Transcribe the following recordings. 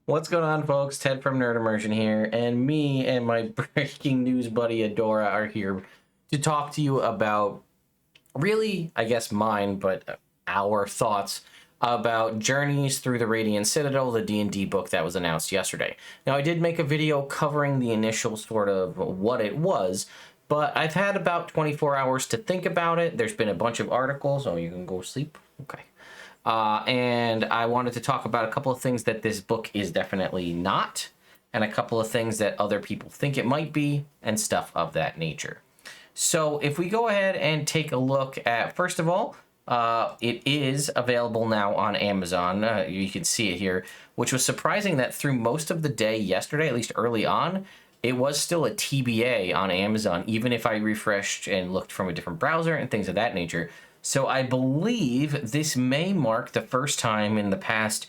What's going on, folks? Ted from Immersion here, and me and my breaking news buddy Adora are here to talk to you about really, I guess, mine, but our thoughts about Journeys Through the Radiant Citadel, the D&D book that was announced yesterday. Now, I did make a video covering the initial sort of what it was, but I've had about 24 hours to think about it. There's been a bunch of articles. Oh, you can go sleep? Okay. And I wanted to talk about a couple of things that this book is definitely not, and a couple of things that other people think it might be, and stuff of that nature. So if we go ahead and take a look at, first of all, it is available now on Amazon. You can see it here, which was surprising that through most of the day yesterday, at least early on, it was still a TBA on Amazon, even if I refreshed and looked from a different browser and things of that nature. So I believe this may mark the first time in the past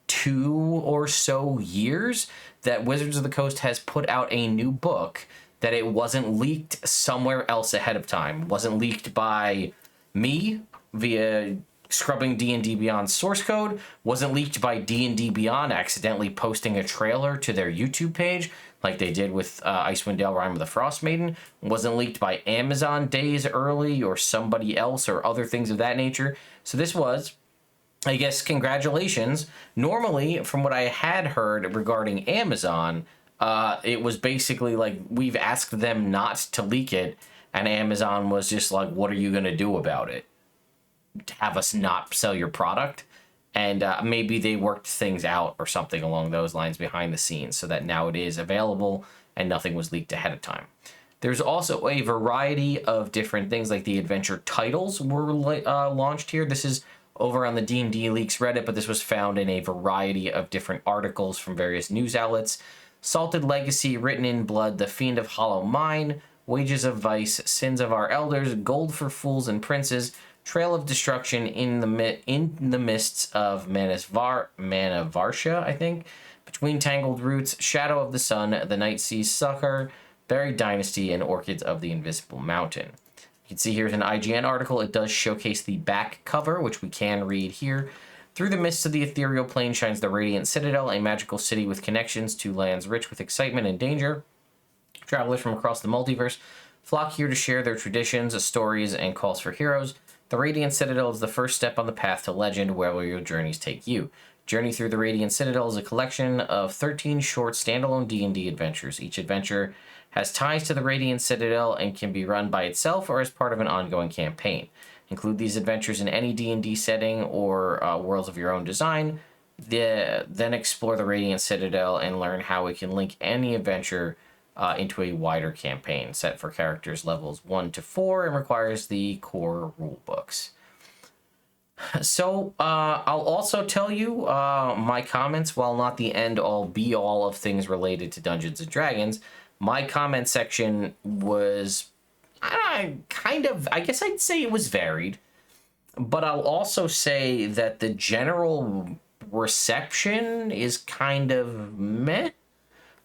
2 or so years that Wizards of the Coast has put out a new book that it wasn't leaked somewhere else ahead of time. Wasn't leaked by me via scrubbing D&D Beyond source code. Wasn't leaked by D&D Beyond accidentally posting a trailer to their YouTube page like they did with Icewind Dale Rime of the Frost Maiden. Wasn't leaked by Amazon days early or somebody else or other things of that nature. So this was, I guess, congratulations. Normally, from what I had heard regarding Amazon, it was basically like we've asked them not to leak it, and Amazon was just like, what are you going to do about it? Have us not sell your product? And maybe they worked things out or something along those lines behind the scenes so that now it is available and nothing was leaked ahead of time. There's also a variety of different things, like the adventure titles were launched here. This is over on the D&D Leaks Reddit, but this was found in a variety of different articles from various news outlets. Salted Legacy, Written in Blood, The Fiend of Hollow Mine, Wages of Vice, Sins of Our Elders, Gold for Fools and Princes, Trail of Destruction, in the Mists of Manavarsha, I think, Between Tangled Roots, Shadow of the Sun, The Night Sea's Succor, Buried Dynasty, and Orchids of the Invisible Mountain. You can see here's an IGN article. It does showcase the back cover, which we can read here. Through the mists of the ethereal plane shines the radiant citadel, a magical city with connections to lands rich with excitement and danger. Travelers from across the multiverse flock here to share their traditions, stories, and calls for heroes. The Radiant Citadel is the first step on the path to legend, where will your journeys take you? Journey Through the Radiant Citadel is a collection of 13 short standalone D&D adventures. Each adventure has ties to the Radiant Citadel and can be run by itself or as part of an ongoing campaign. Include these adventures in any D&D setting or worlds of your own design. Then explore the Radiant Citadel and learn how it can link any adventure into a wider campaign set for characters levels 1 to 4 and requires the core rule books. So I'll also tell you my comments, while not the end-all be-all of things related to Dungeons & Dragons. My comment section was I guess I'd say it was varied, but I'll also say that the general reception is kind of meh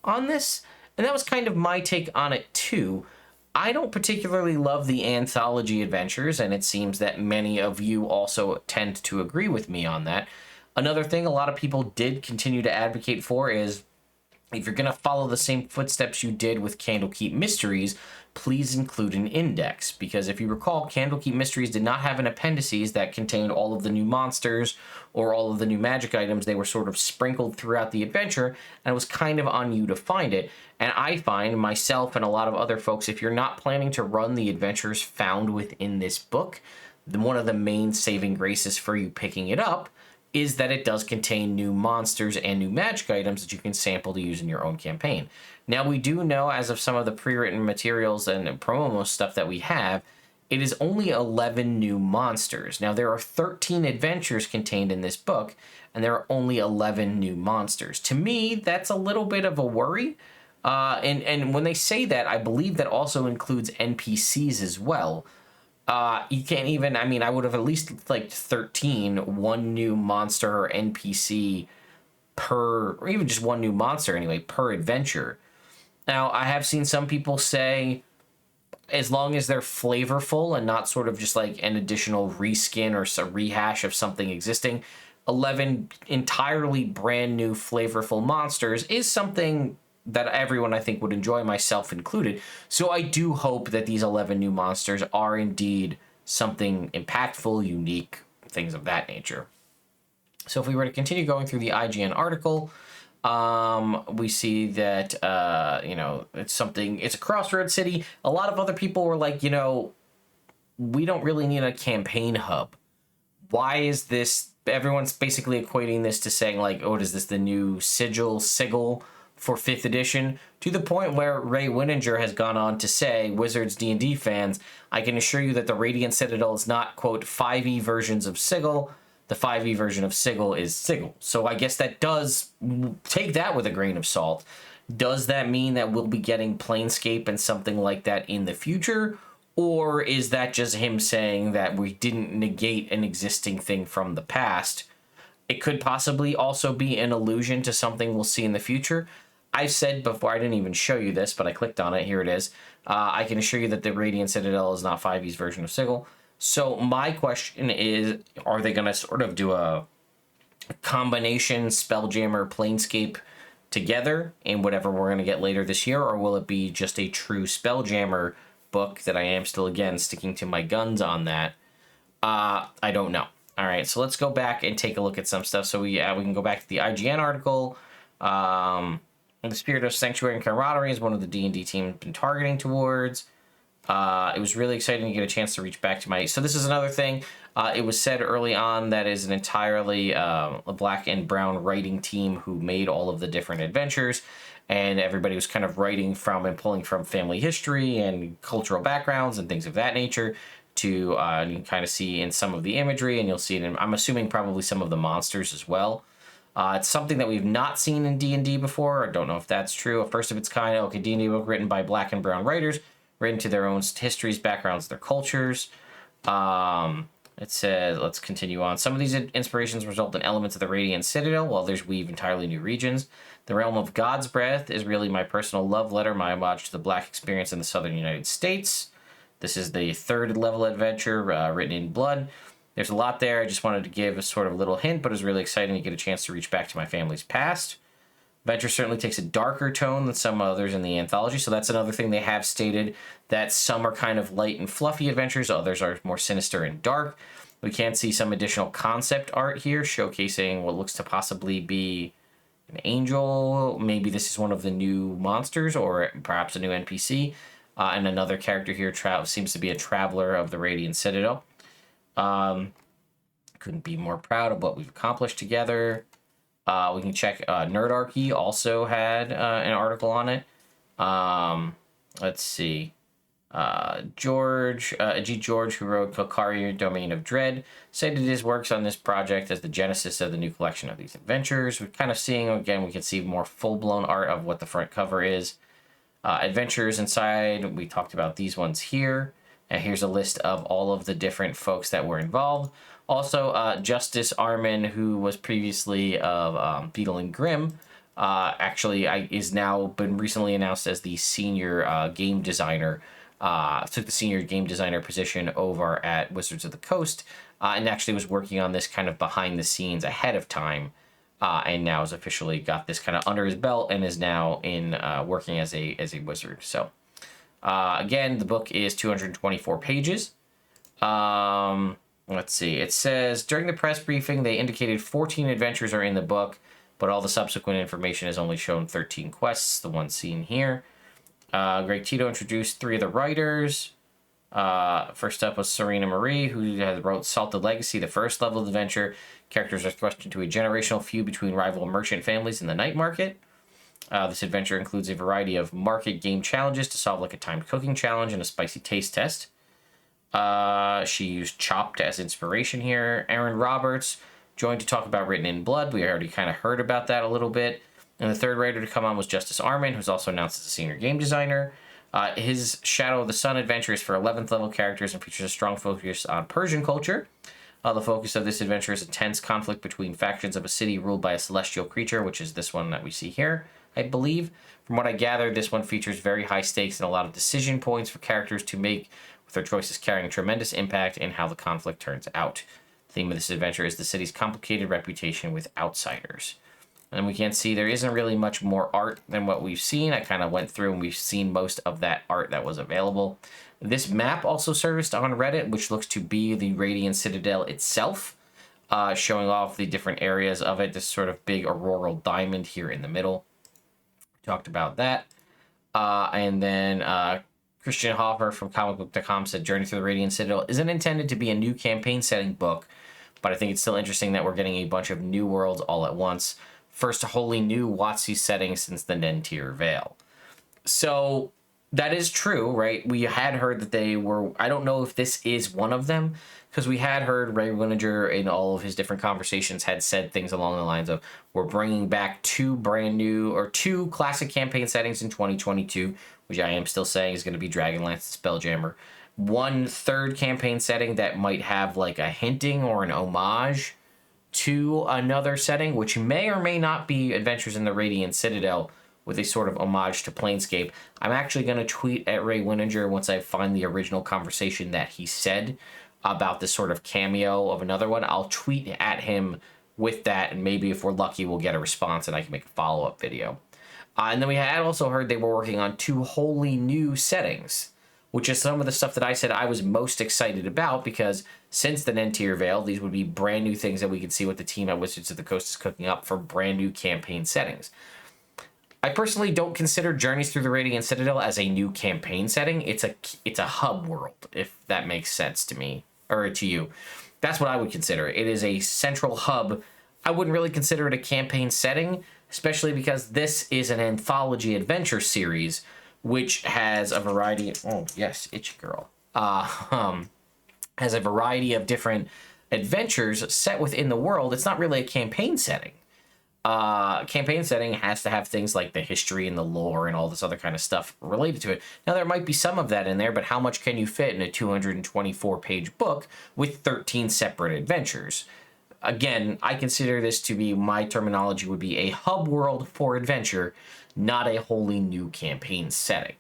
on this. And that was kind of my take on it, too. I don't particularly love the anthology adventures, and it seems that many of you also tend to agree with me on that. Another thing a lot of people did continue to advocate for is, if you're going to follow the same footsteps you did with Candlekeep Mysteries, please include an index. Because if you recall, Candlekeep Mysteries did not have an appendices that contained all of the new monsters or all of the new magic items. They were sort of sprinkled throughout the adventure, and it was kind of on you to find it. And I find, myself and a lot of other folks, if you're not planning to run the adventures found within this book, one of the main saving graces for you picking it up is that it does contain new monsters and new magic items that you can sample to use in your own campaign. Now, we do know, as of some of the pre-written materials and promo stuff that we have, it is only 11 new monsters. Now, there are 13 adventures contained in this book, and there are only 11 new monsters. To me, that's a little bit of a worry. And when they say that, I believe that also includes NPCs as well. You can't even, I mean, I would have at least liked 13, one new monster or NPC per, or even just one new monster anyway, per adventure. Now, I have seen some people say, as long as they're flavorful and not sort of just like an additional reskin or a rehash of something existing, 11 entirely brand new flavorful monsters is something that everyone I think would enjoy, myself included. So I do hope that these 11 new monsters are indeed something impactful, unique, things of that nature. So if we were to continue going through the IGN article, we see that, it's a crossroad city. A lot of other people were like, we don't really need a campaign hub. Why is this? Everyone's basically equating this to saying like, oh, is this the new sigil for 5th edition? To the point where Ray Winninger has gone on to say, Wizards D&D fans, I can assure you that the Radiant Citadel is not, quote, 5e versions of sigil. The 5e version of sigil is sigil. So I guess that does, take that with a grain of salt. Does that mean that we'll be getting Planescape and something like that in the future? Or is that just him saying that we didn't negate an existing thing from the past? It could possibly also be an allusion to something we'll see in the future. I've said before, I didn't even show you this, but I clicked on it. Here it is. I can assure you that the Radiant Citadel is not 5e's version of sigil. So my question is, are they going to sort of do a combination Spelljammer Planescape together in whatever we're going to get later this year? Or will it be just a true Spelljammer book that I am still, again, sticking to my guns on that? I don't know. All right, so let's go back and take a look at some stuff. So we can go back to the IGN article. The spirit of sanctuary and camaraderie is one of the D&D teams been targeting towards. It was really exciting to get a chance to reach back to my... So this is another thing. It was said early on that is an entirely a black and brown writing team who made all of the different adventures. And everybody was kind of writing from and pulling from family history and cultural backgrounds and things of that nature to, you can kind of see in some of the imagery, and you'll see it in, I'm assuming, probably some of the monsters as well. It's something that we've not seen in D&D before. I don't know if that's true. A first of its kind. Okay, D&D book written by black and brown writers, written to their own histories, backgrounds, their cultures. It says, let's continue on. Some of these inspirations result in elements of the Radiant Citadel, while others weave entirely new regions. The realm of God's Breath is really my personal love letter, my homage to the Black experience in the southern United States. This is the 3rd level adventure, written in blood. There's a lot there. I just wanted to give a sort of little hint, but it was really exciting to get a chance to reach back to my family's past. Adventure certainly takes a darker tone than some others in the anthology, so that's another thing they have stated, that some are kind of light and fluffy adventures, others are more sinister and dark. We can see some additional concept art here, showcasing what looks to possibly be an angel. Maybe this is one of the new monsters, or perhaps a new NPC. And another character here seems to be a traveler of the Radiant Citadel. Couldn't be more proud of what we've accomplished together. We can check Nerdarchy also had an article on it. Let's see. Ajit George, who wrote Kokari, Domain of Dread, cited his works on this project as the genesis of the new collection of these adventures. We're kind of seeing, again, we can see more full-blown art of what the front cover is. Adventures inside, we talked about these ones here. And here's a list of all of the different folks that were involved. Also, Justice Armin, who was previously of Beetle and Grimm, is now been recently announced as the senior game designer. Took the senior game designer position over at Wizards of the Coast, and actually was working on this kind of behind the scenes ahead of time, and now has officially got this kind of under his belt and is now in working as a wizard. So, again, the book is 224 pages. Let's see. It says, during the press briefing, they indicated 14 adventures are in the book, but all the subsequent information has only shown 13 quests, the one seen here. Greg Tito introduced 3 of the writers. First up was Serena Marie, who wrote Salted Legacy, the first level of adventure. Characters are thrust into a generational feud between rival merchant families in the night market. This adventure includes a variety of market game challenges to solve, like a timed cooking challenge and a spicy taste test. She used Chopped as inspiration here. Aaron Roberts joined to talk about Written in Blood. We already kind of heard about that a little bit. And the third writer to come on was Justice Armin, who's also announced as a senior game designer. His Shadow of the Sun adventure is for 11th level characters and features a strong focus on Persian culture. The focus of this adventure is a tense conflict between factions of a city ruled by a celestial creature, which is this one that we see here, I believe. From what I gathered, this one features very high stakes and a lot of decision points for characters to make, with their choices carrying tremendous impact in how the conflict turns out. The theme of this adventure is the city's complicated reputation with outsiders. And we can see there isn't really much more art than what we've seen. I kind of went through and we've seen most of that art that was available. This map also surfaced on Reddit, which looks to be the Radiant Citadel itself, showing off the different areas of it. This sort of big auroral diamond here in the middle. We talked about that. And then Christian Hoffer from comicbook.com said Journey Through the Radiant Citadel isn't intended to be a new campaign setting book, but I think it's still interesting that we're getting a bunch of new worlds all at once. First wholly new WotC setting since the Nentir Vale. So that is true, right? We had heard that they were, I don't know if this is one of them, because we had heard Ray Winninger in all of his different conversations had said things along the lines of, we're bringing back two classic campaign settings in 2022, which I am still saying is going to be Dragonlance and Spelljammer. One third campaign setting that might have like a hinting or an homage to another setting, which may or may not be Adventures in the Radiant Citadel with a sort of homage to Planescape. I'm actually going to tweet at Ray Winninger once I find the original conversation that he said about this sort of cameo of another one. I'll tweet at him with that, and maybe if we're lucky, we'll get a response and I can make a follow-up video. And then we had also heard they were working on two wholly new settings, which is some of the stuff that I said I was most excited about, because since the Nentir Vale, these would be brand new things that we could see what the team at Wizards of the Coast is cooking up for brand new campaign settings. I personally don't consider Journeys Through the Radiant Citadel as a new campaign setting. It's a hub world, if that makes sense to me, or to you. That's what I would consider. It is a central hub. I wouldn't really consider it a campaign setting, especially because this is an anthology adventure series, which has a variety of, oh yes, itchy girl, has a variety of different adventures set within the world. It's not really a campaign setting. Campaign setting has to have things like the history and the lore and all this other kind of stuff related to it. Now, there might be some of that in there, but how much can you fit in a 224-page book with 13 separate adventures? Again, I consider this to be, my terminology would be a hub world for adventure, not a wholly new campaign setting.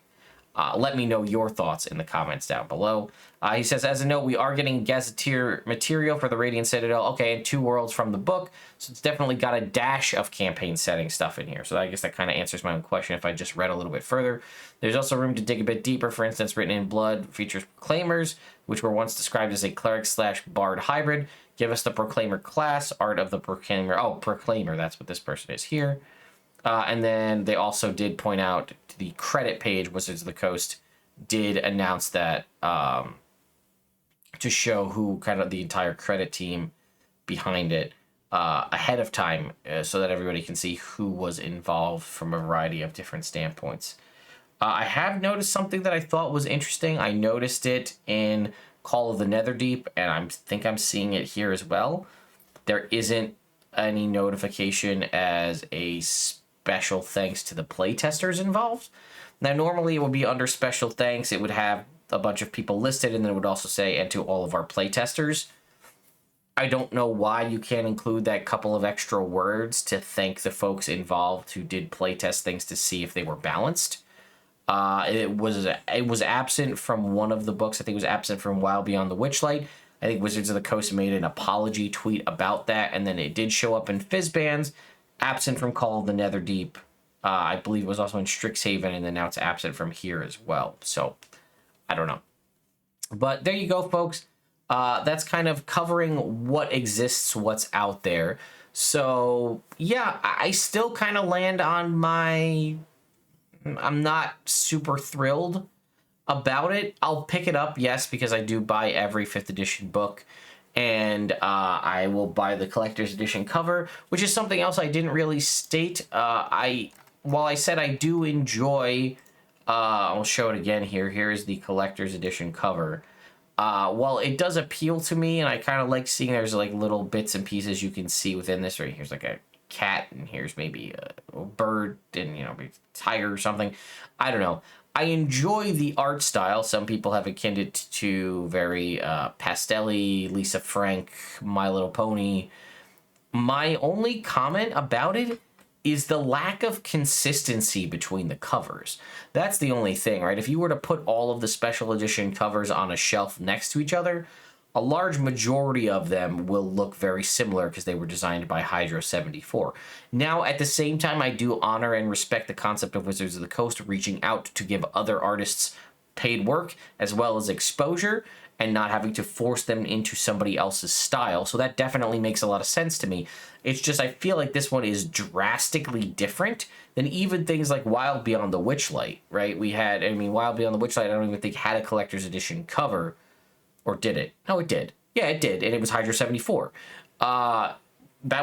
Let me know your thoughts in the comments down below. He says, as a note, we are getting gazetteer material for the Radiant Citadel. Okay, and two worlds from the book. So it's definitely got a dash of campaign setting stuff in here. So I guess that kind of answers my own question if I just read a little bit further. There's also room to dig a bit deeper. For instance, Written in Blood features Proclaimers, which were once described as a cleric/bard hybrid. Give us the Proclaimer class, art of the Proclaimer. Oh, Proclaimer, that's what this person is here. And then they also did point out to the credit page, Wizards of the Coast did announce that to show who kind of the entire credit team behind it ahead of time, so that everybody can see who was involved from a variety of different standpoints. I have noticed something that I thought was interesting. I noticed it in Call of the Netherdeep, and I think I'm seeing it here as well. There isn't any notification as a special thanks to the playtesters involved. Now, normally it would be under special thanks. It would have a bunch of people listed, and then it would also say, and to all of our playtesters. I don't know why you can't include that couple of extra words to thank the folks involved who did playtest things to see if they were balanced. It was absent from one of the books. I think it was absent from Wild Beyond the Witchlight. I think Wizards of the Coast made an apology tweet about that, and then it did show up in Fizzbands, absent from Call of the Netherdeep. I believe it was also in Strixhaven, and then now it's absent from here as well. So, I don't know. But there you go, folks. That's kind of covering what exists, what's out there. So, yeah, I still kind of land on my... I'm not super thrilled about it. I'll pick it up, yes, because I do buy every 5th edition book. And I will buy the collector's edition cover, which is something else I didn't really state. While I said I do enjoy... I'll show it again here. Here is the collector's edition cover. Well, it does appeal to me, and I kind of like seeing there's like little bits and pieces you can see within this. Right here's like a cat, and here's maybe a bird, and maybe a tiger or something. I don't know. I enjoy the art style. Some people have akin it to very pastel-y, Lisa Frank, My Little Pony. My only comment about it is the lack of consistency between the covers. That's the only thing, right? If you were to put all of the special edition covers on a shelf next to each other, a large majority of them will look very similar because they were designed by Hydro 74. Now, at the same time, I do honor and respect the concept of Wizards of the Coast reaching out to give other artists paid work as well as exposure and not having to force them into somebody else's style. So that definitely makes a lot of sense to me. It's just I feel like this one is drastically different than even things like Wild Beyond the Witchlight, right? Wild Beyond the Witchlight, I don't even think had a collector's edition cover. Or did it? No, it did. Yeah, it did. And it was Hydro 74. That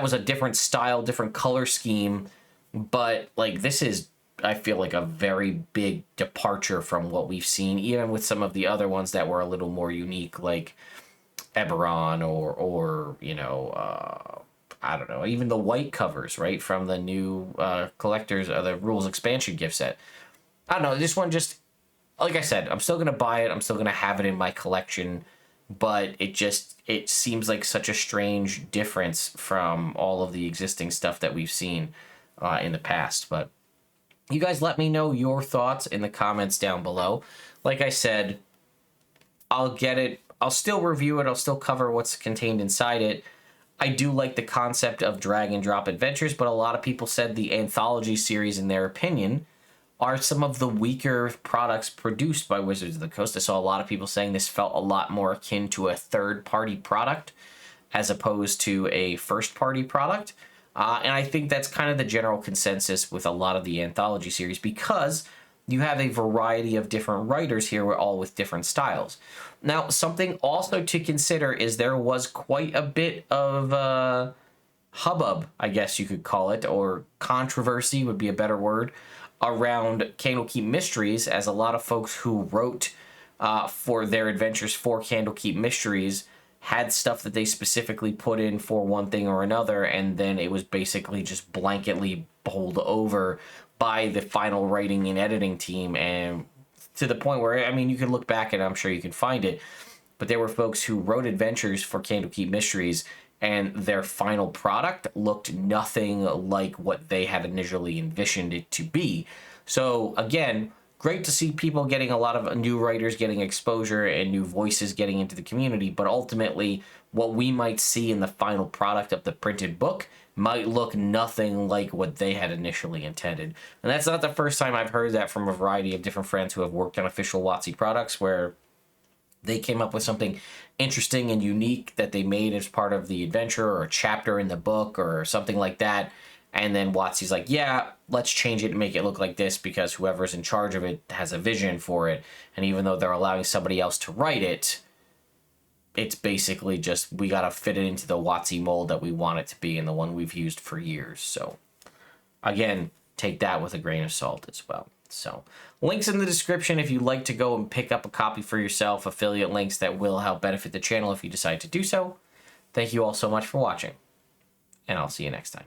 was a different style, different color scheme. But, like, this is, I feel like, a very big departure from what we've seen, even with some of the other ones that were a little more unique, like Eberron or I don't know, even the white covers, right, from the new collectors, the Rules expansion gift set. I don't know, this one just, like I said, I'm still going to buy it. I'm still going to have it in my collection, but it seems like such a strange difference from all of the existing stuff that we've seen in the past. But you guys let me know your thoughts in the comments down below. Like I said, I'll get it. I'll still review it. I'll still cover what's contained inside it. I do like the concept of drag and drop adventures, but a lot of people said the anthology series, in their opinion, are some of the weaker products produced by Wizards of the Coast. I saw a lot of people saying this felt a lot more akin to a third-party product as opposed to a first-party product. And I think that's kind of the general consensus with a lot of the anthology series because you have a variety of different writers here, all with different styles. Now, something also to consider is there was quite a bit of hubbub, I guess you could call it, or controversy would be a better word, around Candlekeep Mysteries, as a lot of folks who wrote for their adventures for Candlekeep Mysteries had stuff that they specifically put in for one thing or another, and then it was basically just blanketly bowled over by the final writing and editing team, and to the point where, I mean, you can look back and I'm sure you can find it, but there were folks who wrote adventures for Candlekeep Mysteries and their final product looked nothing like what they had initially envisioned it to be. So again, great to see people getting a lot of new writers getting exposure and new voices getting into the community, but ultimately what we might see in the final product of the printed book might look nothing like what they had initially intended. And that's not the first time I've heard that from a variety of different friends who have worked on official WotC products, where they came up with something interesting and unique that they made as part of the adventure or a chapter in the book or something like that. And then WotC's like, yeah, let's change it and make it look like this because whoever's in charge of it has a vision for it. And even though they're allowing somebody else to write it, it's basically just we got to fit it into the WotC mold that we want it to be and the one we've used for years. So again, take that with a grain of salt as well. So links in the description if you'd like to go and pick up a copy for yourself, affiliate links that will help benefit the channel if you decide to do so. Thank you all so much for watching, and I'll see you next time.